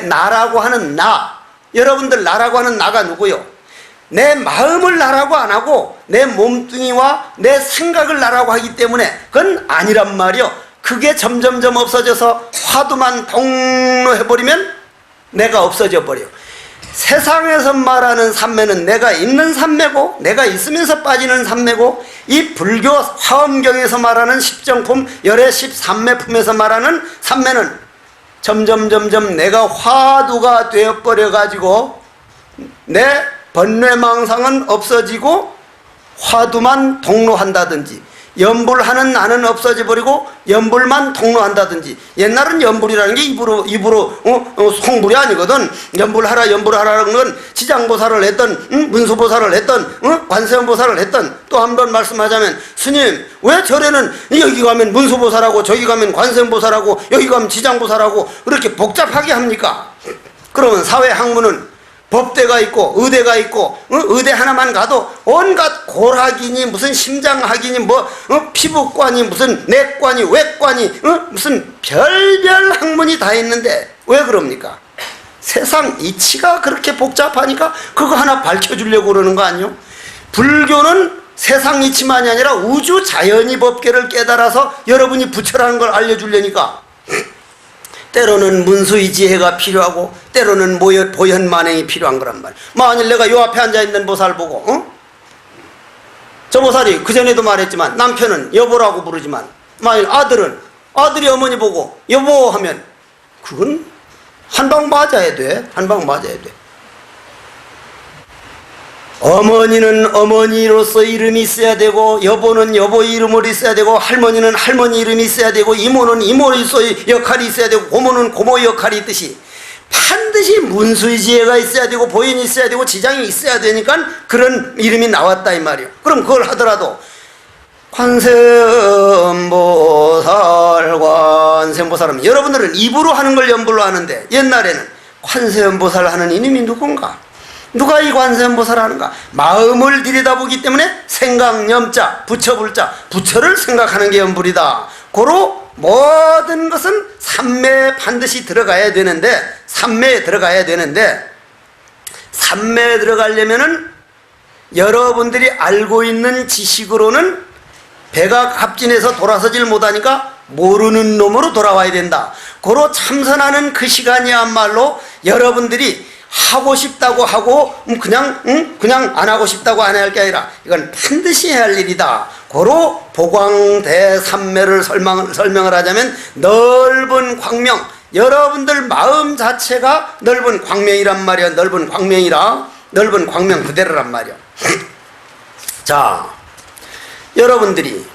나라고 하는 나, 여러분들 나라고 하는 나가 누구요? 내 마음을 나라고 안 하고 내 몸뚱이와 내 생각을 나라고 하기 때문에 그건 아니란 말이요. 그게 점점점 없어져서 화두만 동로해버리면 내가 없어져 버려. 세상에서 말하는 삼매는 내가 있는 삼매고 내가 있으면서 빠지는 삼매고, 이 불교 화엄경에서 말하는 십정품 열의 13매품에서 말하는 삼매는 점점 내가 화두가 되어버려 가지고 내 번뇌망상은 없어지고 화두만 동로한다든지, 연불하는 나는 없어져 버리고 연불만 통로한다든지. 옛날은 연불이라는 게 입으로 송불이 아니거든. 연불하라는 건 지장보살을 했던 문수보살을 했던 관세음보살을 했던, 또 한 번 말씀하자면 스님 왜 절에는 여기 가면 문수보살하고 저기 가면 관세음보살하고 여기 가면 지장보살하고 그렇게 복잡하게 합니까? 그러면 사회학문은 법대가 있고 의대가 있고, 의대 하나만 가도 온갖 골학이니 무슨 심장학이니 피부관이 무슨 내과니 외과니 무슨 별별 학문이 다 있는데 왜 그럽니까? 세상 이치가 그렇게 복잡하니까 그거 하나 밝혀주려고 그러는 거 아니요? 불교는 세상 이치만이 아니라 우주 자연이 법계를 깨달아서 여러분이 부처라는 걸 알려주려니까 때로는 문수의 지혜가 필요하고 때로는 보현만행이 필요한 거란 말이야. 만일 내가 요 앞에 앉아있는 보살 보고 저 보살이 그전에도 말했지만 남편은 여보라고 부르지만, 만일 아들이 어머니 보고 여보 하면 그건 한 방 맞아야 돼. 한 방 맞아야 돼. 어머니는 어머니로서 이름이 있어야 되고, 여보는 여보의 이름을 있어야 되고, 할머니는 할머니 이름이 있어야 되고, 이모는 이모로서의 역할이 있어야 되고, 고모는 고모의 역할이 있듯이 반드시 문수의 지혜가 있어야 되고 보인이 있어야 되고 지장이 있어야 되니까 그런 이름이 나왔다 이 말이에요. 그럼 그걸 하더라도 관세음보살은 여러분들은 입으로 하는 걸 연불로 하는데, 옛날에는 관세음보살 하는 이름이 누군가? 누가 이 관세음보살 하는가? 마음을 들여다보기 때문에 생각념자, 부처불자, 부처를 생각하는 게 연불이다. 고로 모든 것은 삼매에 반드시 들어가야 되는데, 삼매에 들어가려면은 여러분들이 알고 있는 지식으로는 배가 갑진해서 돌아서질 못하니까 모르는 놈으로 돌아와야 된다. 고로 참선하는 그 시간이야말로 여러분들이 하고 싶다고 하고 그냥 안 하고 싶다고 안 해야 할 게 아니라 이건 반드시 해야 할 일이다. 고로 보광대삼매를 설명을 하자면 넓은 광명, 여러분들 마음 자체가 넓은 광명이란 말이야. 넓은 광명 그대로란 말이야. 자, 여러분들이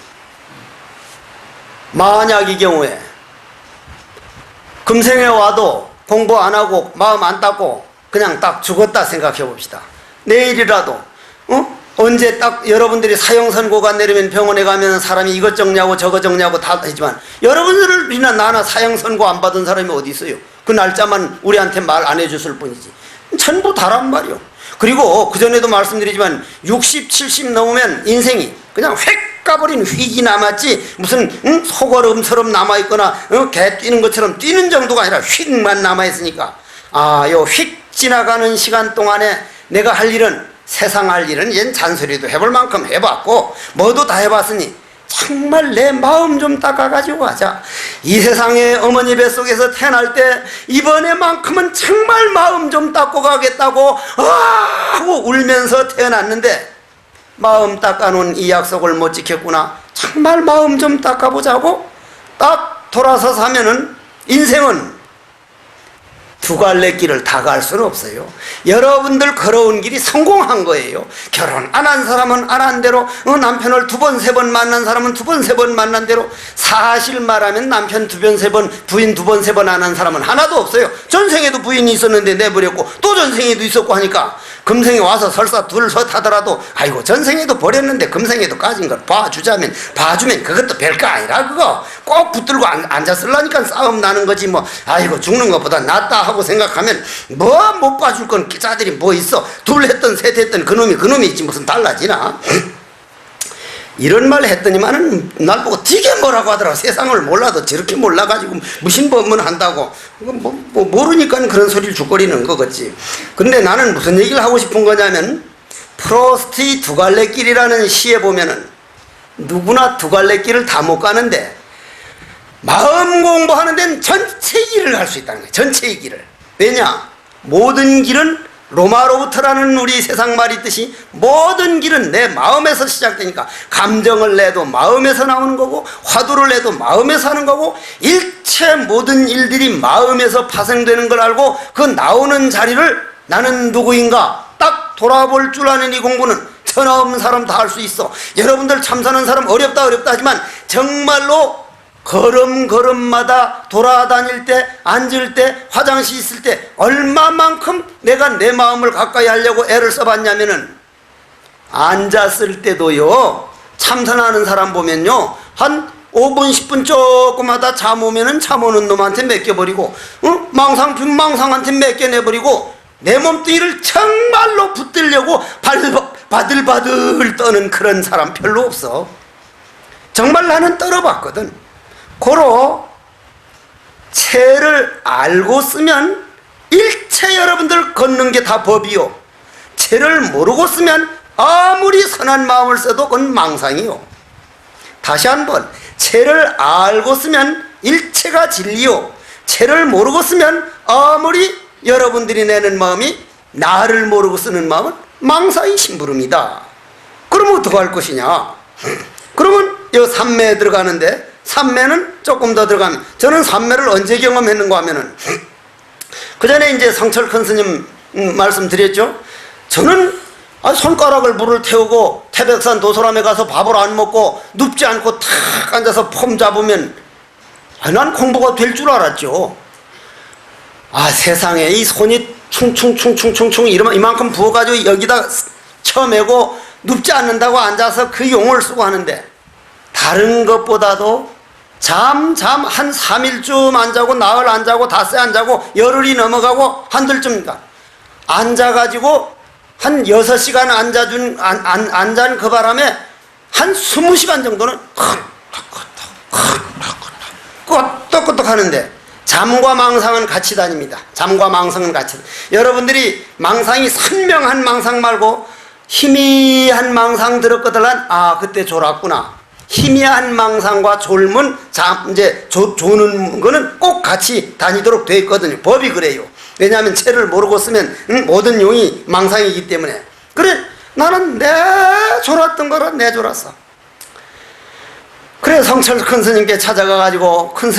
만약 이 경우에 금생에 와도 공부 안 하고 마음 안 닦고 그냥 딱 죽었다 생각해 봅시다. 내일이라도 언제 딱 여러분들이 사형선고가 내리면 병원에 가면 사람이 이것 적냐고 저것 적냐고 다 하지만, 여러분들이나 나나 사형선고 안 받은 사람이 어디 있어요? 그 날짜만 우리한테 말 안 해줬을 뿐이지 전부 다란 말이요. 그리고 그전에도 말씀드리지만 60, 70 넘으면 인생이 그냥 휙 가버린 휙이 남았지, 무슨 소거름처럼 남아있거나 개 뛰는 것처럼 뛰는 정도가 아니라 휙만 남아있으니까, 요 휙 지나가는 시간 동안에 내가 할 일은, 세상 할 일은 얜 잔소리도 해볼 만큼 해봤고 뭐도 다 해봤으니 정말 내 마음 좀 닦아가지고 가자. 이 세상에 어머니 뱃속에서 태어날 때 이번에만큼은 정말 마음 좀 닦고 가겠다고 하고 울면서 태어났는데 마음 닦아놓은 이 약속을 못 지켰구나. 정말 마음 좀 닦아보자고 딱 돌아서서 하면은 인생은 두 갈래 길을 다 갈 수는 없어요. 여러분들 걸어온 길이 성공한 거예요. 결혼 안 한 사람은 안 한 대로, 남편을 2번, 3번 만난 사람은 2번, 3번 만난 대로, 사실 말하면 남편 2번, 3번, 부인 2번, 3번 안 한 사람은 하나도 없어요. 전생에도 부인이 있었는데 내버렸고 또 전생에도 있었고 하니까 금생에 와서 설사 둘셋 하더라도 아이고 전생에도 버렸는데 금생에도 가진 걸 봐주면 그것도 별거 아니라 그거 꼭 붙들고 앉았을라니까 싸움 나는 거지 뭐. 아이고 죽는 것보다 낫다 하고 생각하면 뭐 못 봐줄 건 자들이 뭐 있어. 둘 했던 셋 했던 그놈이 있지 무슨 달라지나. 이런 말 했더니만은 날 보고 되게 뭐라고 하더라고. 세상을 몰라도 저렇게 몰라가지고 무신법문 한다고. 모르니까 그런 소리를 죽거리는 거겠지. 근데 나는 무슨 얘기를 하고 싶은 거냐면, 프로스트의 두 갈래 길이라는 시에 보면은 누구나 두 갈래 길을 다 못 가는데 마음 공부하는 데는 전체 길을 갈 수 있다는 거예요. 전체의 길을. 왜냐? 모든 길은 로마로부터라는 우리 세상 말이 있듯이 모든 길은 내 마음에서 시작되니까, 감정을 내도 마음에서 나오는 거고, 화두를 내도 마음에서 하는 거고, 일체 모든 일들이 마음에서 파생되는 걸 알고 그 나오는 자리를 나는 누구인가 딱 돌아볼 줄 아는 이 공부는 천하 없는 사람 다 할 수 있어. 여러분들 참선하는 사람 어렵다 하지만 정말로 걸음걸음마다 돌아다닐 때, 앉을 때, 화장실 있을 때 얼마만큼 내가 내 마음을 가까이 하려고 애를 써봤냐면은, 앉았을 때도요, 참선하는 사람 보면요, 한 5분 10분 조금 하다 잠 오면은 잠 오는 놈한테 맡겨버리고, 망상한테 맡겨내버리고, 내 몸뚱이를 정말로 붙들려고 바들바들 떠는 그런 사람 별로 없어. 정말 나는 떨어봤거든. 고로 체를 알고 쓰면 일체 여러분들 걷는 게 다 법이요, 체를 모르고 쓰면 아무리 선한 마음을 써도 그건 망상이요. 다시 한번, 체를 알고 쓰면 일체가 진리요, 체를 모르고 쓰면 아무리 여러분들이 내는 마음이 나를 모르고 쓰는 마음은 망상이 심부름이다. 그러면 어떻게 할 것이냐? 그러면 이 삼매에 들어가는데, 삼매는 조금 더 들어가면, 저는 삼매를 언제 경험했는가 하면은, 그 전에 이제 성철 큰 스님 말씀드렸죠. 저는 손가락을 물을 태우고 태백산 도소람에 가서 밥을 안 먹고 눕지 않고 탁 앉아서 폼 잡으면 난 공부가 될 줄 알았죠. 세상에 이 손이 충충 이만큼 부어가지고 여기다 쳐매고 눕지 않는다고 앉아서 그 용을 쓰고 하는데, 다른 것보다도 한 3일쯤 안 자고, 나흘 안 자고, 닷새 안 자고, 열흘이 넘어가고 한들쯤인가 앉아가지고 한 6시간 앉은 그 바람에 한 20시간 정도는 끄떡끄떡 하는데, 잠과 망상은 같이 다닙니다. 잠과 망상은 같이. 여러분들이 망상이 선명한 망상 말고 희미한 망상 들었거들란, 그때 졸았구나. 희미한 망상과 졸면 조는 거는 꼭 같이 다니도록 되어 있거든요. 법이 그래요. 왜냐하면 체를 모르고 쓰면 모든 용이 망상이기 때문에. 그래, 나는 내 졸았던 거라 내 졸았어. 그래, 성철 큰 스님께 찾아가가지고, 큰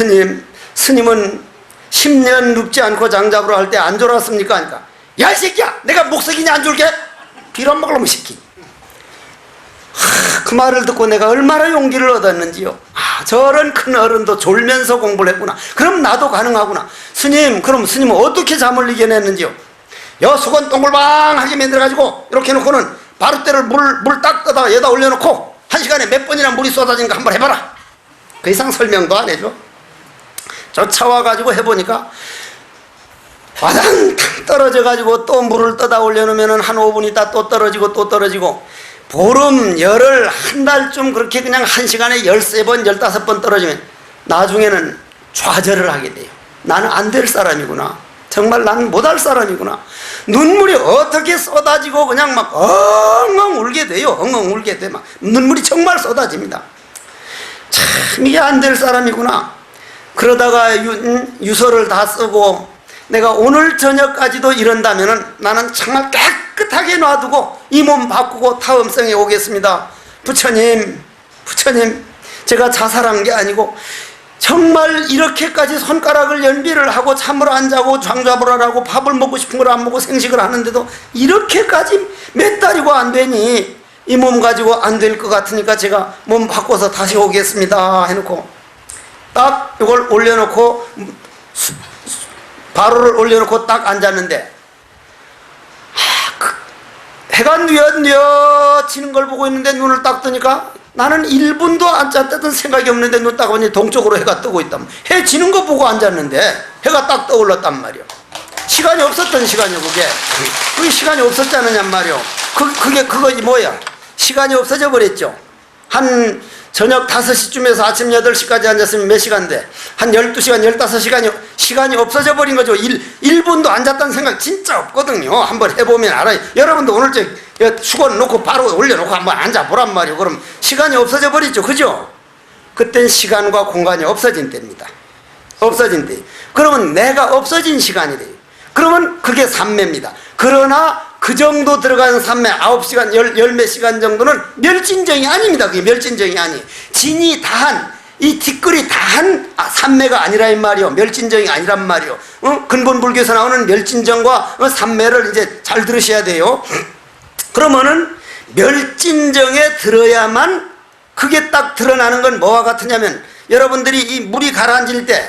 스님은 10년 눕지 않고 장잡으로 할 때 안 졸았습니까? 하니까, 야, 이 새끼야! 내가 목석이냐 안 졸게? 빌어먹을 놈의 새끼. 그 말을 듣고 내가 얼마나 용기를 얻었는지요. 저런 큰 어른도 졸면서 공부를 했구나. 그럼 나도 가능하구나. 그럼 스님은 어떻게 잠을 이겨냈는지요? 수건 동글방하게 만들어가지고 이렇게 해놓고는 바루대를 물 딱 떠다가 여기다 올려놓고 1시간에 몇 번이나 물이 쏟아지는 거 한번 해봐라. 그 이상 설명도 안 해줘. 쫓아와가지고 해보니까 와당 떨어져가지고 또 물을 떠다 올려놓으면 한 5분 있다 또 떨어지고 보름, 열흘, 한 달쯤 그렇게 그냥 1시간에 13번, 15번 떨어지면 나중에는 좌절을 하게 돼요. 나는 안 될 사람이구나. 정말 나는 못할 사람이구나. 눈물이 어떻게 쏟아지고 그냥 막 엉엉 울게 돼요. 엉엉 울게 돼. 막 눈물이 정말 쏟아집니다. 참 이게 안 될 사람이구나. 그러다가 유서를 다 쓰고 내가 오늘 저녁까지도 이런다면은 나는 정말 깨끗하게 놔두고 이 몸 바꾸고 타음성에 오겠습니다. 부처님, 제가 자살한 게 아니고 정말 이렇게까지 손가락을 연비를 하고 잠을 안 자고 장좌불을 하고 밥을 먹고 싶은 걸 안 먹고 생식을 하는데도 이렇게까지 몇 달이고 안 되니 이 몸 가지고 안 될 것 같으니까 제가 몸 바꿔서 다시 오겠습니다 해놓고 딱 이걸 올려놓고 바로를 올려놓고 딱 앉았는데 해가 뉘엿뉘엿 지는 걸 보고 있는데 눈을 딱 뜨니까 나는 1분도 앉았다던 생각이 없는데 눈 딱 보니 동쪽으로 해가 뜨고 있단 말이야. 해 지는 거 보고 앉았는데 해가 딱 떠올랐단 말이야. 시간이 없었던 시간이요. 그게 시간이 없었지 않느냔 말이야. 그거 뭐야? 시간이 없어져 버렸죠. 한 저녁 5시쯤에서 아침 8시까지 앉았으면 몇 시간 돼? 한 12시간, 15시간이 시간이 없어져 버린 거죠. 1분도 앉았다는 생각 진짜 없거든요. 한번 해보면 알아요. 여러분도 오늘 수건 놓고 바로 올려놓고 한번 앉아보란 말이에요. 그럼 시간이 없어져 버리죠. 그죠? 그땐 시간과 공간이 없어진 때입니다. 없어진 때. 그러면 내가 없어진 시간이 돼요. 그러면 그게 삼매입니다. 그러나 그 정도 들어가는 삼매 9시간, 열 몇 시간 정도는 멸진정이 아닙니다. 그게 멸진정이 아니. 진이 다한, 이 뒷글이 다한 삼매가 아니라 이 말이요. 멸진정이 아니란 말이요. 근본 불교에서 나오는 멸진정과 삼매를 이제 잘 들으셔야 돼요. 그러면은 멸진정에 들어야만 그게 딱 드러나는 건 뭐와 같으냐면, 여러분들이 이 물이 가라앉을 때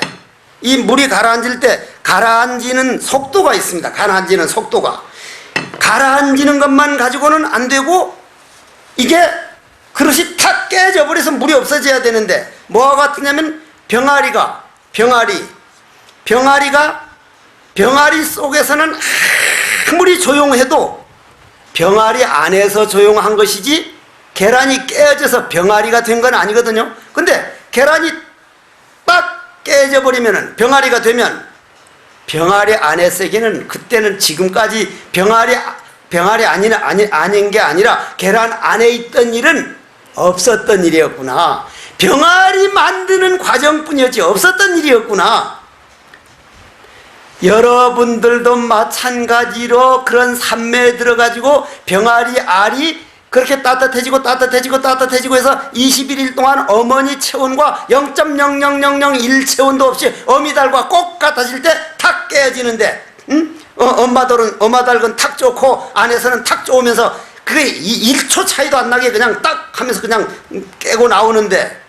가라앉는 속도가 있습니다. 가라앉는 속도가. 가라앉는 것만 가지고는 안 되고, 이게 그릇이 탁 깨져버려서 물이 없어져야 되는데, 뭐와 같으냐면 병아리 속에서는 아무리 조용해도 병아리 안에서 조용한 것이지 계란이 깨어져서 병아리가 된 건 아니거든요. 근데 계란이 딱 깨져버리면, 병아리가 되면 병아리 안에 세계는 그때는 지금까지 병아리 아닌 게 아니라 계란 안에 있던 일은 없었던 일이었구나. 병아리 만드는 과정뿐이었지 없었던 일이었구나. 여러분들도 마찬가지로 그런 삼매에 들어가지고 병아리 알이 그렇게 따뜻해지고 해서 21일 동안 어머니 체온과 0.00001체온도 없이 어미달과 꼭 같아질 때 탁 깨어지는데, 엄마달은 탁 좋고 안에서는 탁 좋으면서 그게 1초 차이도 안 나게 그냥 딱 하면서 그냥 깨고 나오는데,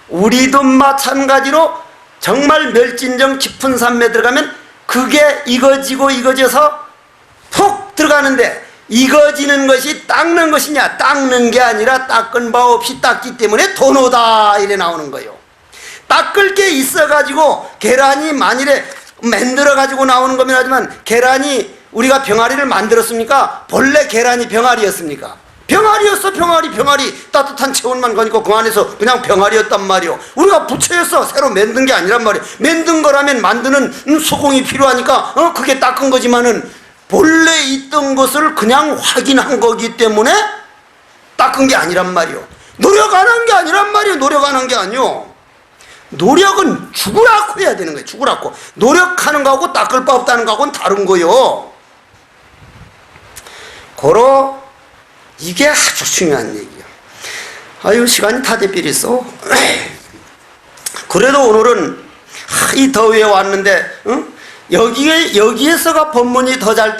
우리도 마찬가지로 정말 멸진정 깊은 삼매 들어가면 그게 익어져서 푹 들어가는데, 익어지는 것이 닦는 것이냐? 닦는 게 아니라 닦은 바 없이 닦기 때문에 도노다 이래 나오는 거예요. 닦을 게 있어가지고 계란이 만일에 만들어가지고 나오는 거면 하지만, 계란이 우리가 병아리를 만들었습니까? 본래 계란이 병아리였습니까? 병아리였어. 병아리 따뜻한 체온만 가니까 그 안에서 그냥 병아리였단 말이요. 우리가 부처였어. 새로 만든 게 아니란 말이에요. 만든 거라면 만드는 수공이 필요하니까 그게 닦은 거지만은 본래 있던 것을 그냥 확인한 거기 때문에 닦은 게 아니란 말이요. 노력 안 한 게 아니란 말이요. 노력 안 한 게 아니요. 노력은 죽으라고 해야 되는 거예요. 죽으라고. 노력하는 거하고 닦을 바 없다는 거하고는 다른 거요. 고로 이게 아주 중요한 얘기예요. 아유, 시간이 다 돼버렸어. 그래도 오늘은 이 더위에 왔는데, 여기에서가 법문이 더 잘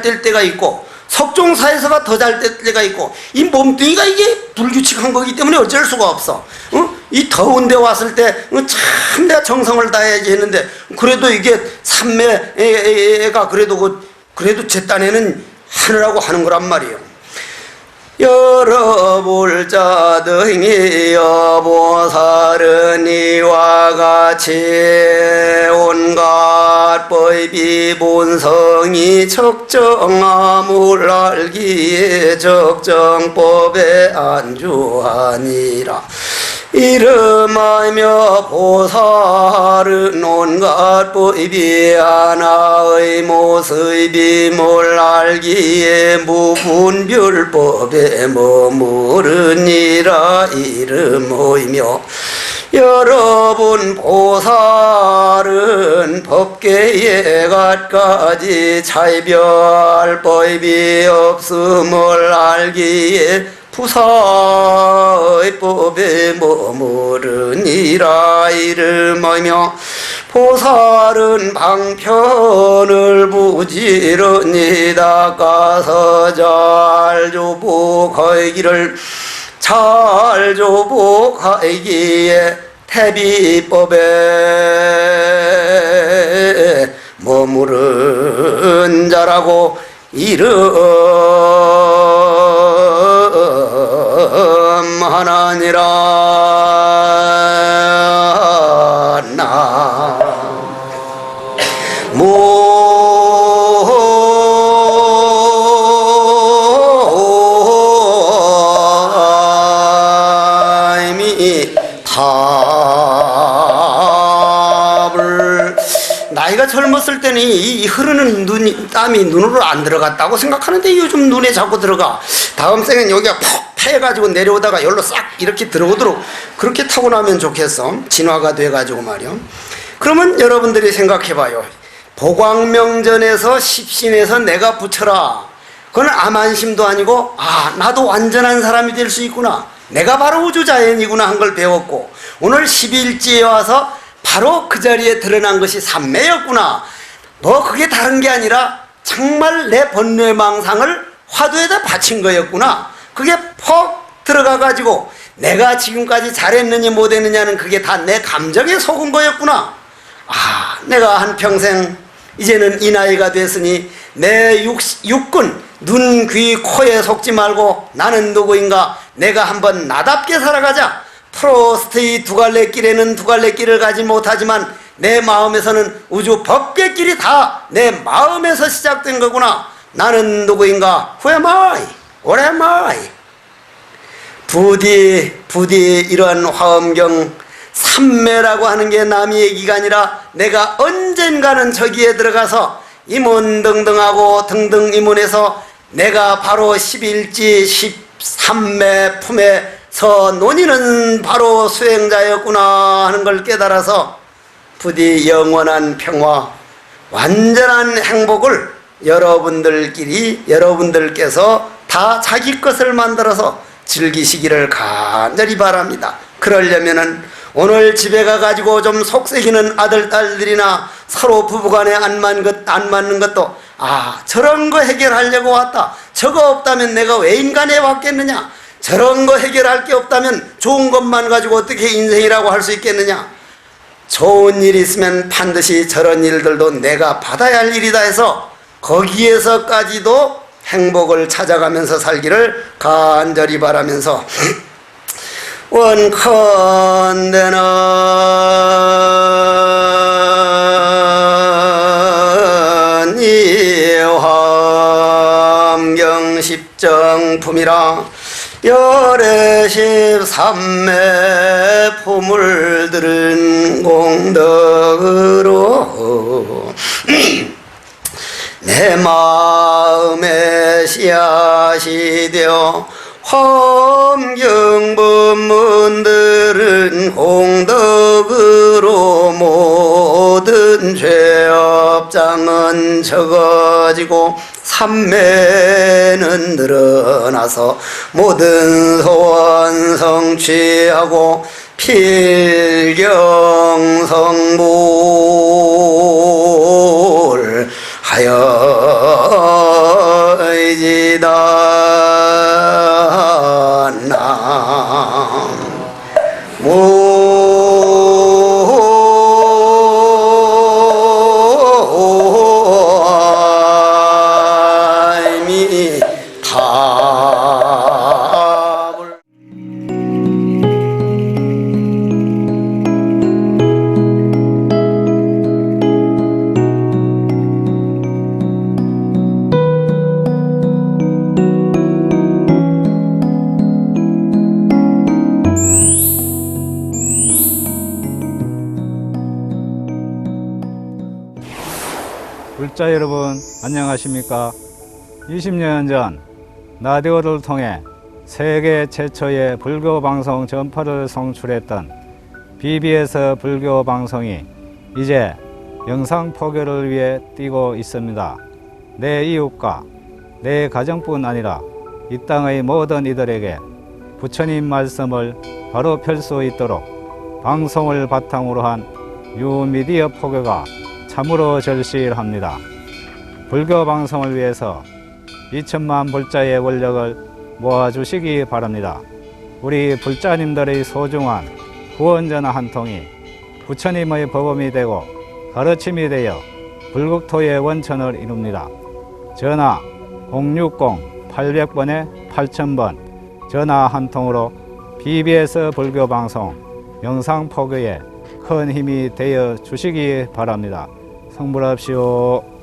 될 때가 있고, 석종사에서가 더 잘 될 때가 있고, 이 몸뚱이가 이게 불규칙한 거기 때문에 어쩔 수가 없어. 이 더운 데 왔을 때 참 내가 정성을 다해야지 했는데, 그래도 이게 삼매가 그래도 제 딴에는 하느라고 하는 거란 말이에요. 열어볼 자등이 여보살은 이와 같이 온갖 법이 본성이 적정함을 알기에 적정법에 안주하니라. 이름하며 보살은 온갖 법이 하나의 모습임을 알기에 무분별법에 머무르니라. 이름하며 여러분 보살은 법계에 갖가지 차이별법이 없음을 알기에 부사의 법에 머무르니라. 이름하며 보살은 방편을 부지런히 닦아서 잘 조복하기를 잘 조복하기에 태비법에 머무른 자라고 이름하나니라. 나무 내가 젊었을 때는 이 흐르는 땀이 눈으로 안 들어갔다고 생각하는데 요즘 눈에 자꾸 들어가. 다음 생엔 여기가 퍽 패가지고 내려오다가 여기로 싹 이렇게 들어오도록 그렇게 타고나면 좋겠어. 진화가 돼가지고 말이요. 그러면 여러분들이 생각해봐요. 보광명전에서 십신에서 내가 부처라. 그건 암안심도 아니고 나도 완전한 사람이 될 수 있구나. 내가 바로 우주자연이구나 한 걸 배웠고, 오늘 11지에 와서 바로 그 자리에 드러난 것이 삼매였구나. 뭐 그게 다른 게 아니라 정말 내 번뇌 망상을 화두에다 바친 거였구나. 그게 퍽 들어가가지고 내가 지금까지 잘했느냐 못했느냐는 그게 다 내 감정에 속은 거였구나. 내가 한평생 이제는 이 나이가 됐으니 내 육군 눈, 귀, 코에 속지 말고 나는 누구인가, 내가 한번 나답게 살아가자. 프로스트의 두 갈래 길에는 두 갈래 길을 가지 못하지만 내 마음에서는 우주 법계길이 다 내 마음에서 시작된 거구나. 나는 누구인가? Who am I? What am I? 부디 이러한 화엄경 삼매라고 하는 게 남의 얘기가 아니라 내가 언젠가는 저기에 들어가서 임원등등하고 등등 임원에서 내가 바로 11지 13매 품에서 논의는 바로 수행자였구나 하는 걸 깨달아서 부디 영원한 평화, 완전한 행복을 여러분들께서 다 자기 것을 만들어서 즐기시기를 간절히 바랍니다. 그러려면은 오늘 집에 가가지고 좀 속삭이는 아들, 딸들이나 서로 부부간에 안 맞는 것도 저런 거 해결하려고 왔다. 저거 없다면 내가 왜 인간에 왔겠느냐. 저런 거 해결할 게 없다면 좋은 것만 가지고 어떻게 인생이라고 할 수 있겠느냐. 좋은 일 있으면 반드시 저런 일들도 내가 받아야 할 일이다 해서 거기에서까지도 행복을 찾아가면서 살기를 간절히 바라면서 원컨대는 이화엄경 십정품이라 열애 13매 품을 들은 공덕으로 내 마음에 씨앗이 되어 화엄경법문들은 공덕으로 모든 죄업장은 적어지고 삼매는 늘어나서 모든 소원 성취하고 필경성불 하여이지다.
불자 여러분 안녕하십니까? 20년 전 라디오를 통해 세계 최초의 불교 방송 전파를 송출했던 BBS 불교 방송이 이제 영상 포교를 위해 뛰고 있습니다. 내 이웃과 내 가정뿐 아니라 이 땅의 모든 이들에게 부처님 말씀을 바로 펼 수 있도록 방송을 바탕으로 한 뉴미디어 포교가 참으로 절실합니다. 불교 방송을 위해서 2천만 불자의 원력을 모아주시기 바랍니다. 우리 불자님들의 소중한 구원전화 한 통이 부처님의 법음이 되고 가르침이 되어 불국토의 원천을 이룹니다. 전화 060-800번에 8000번 전화 한 통으로 BBS 불교 방송 영상 포교에 큰 힘이 되어 주시기 바랍니다. 성불합시오.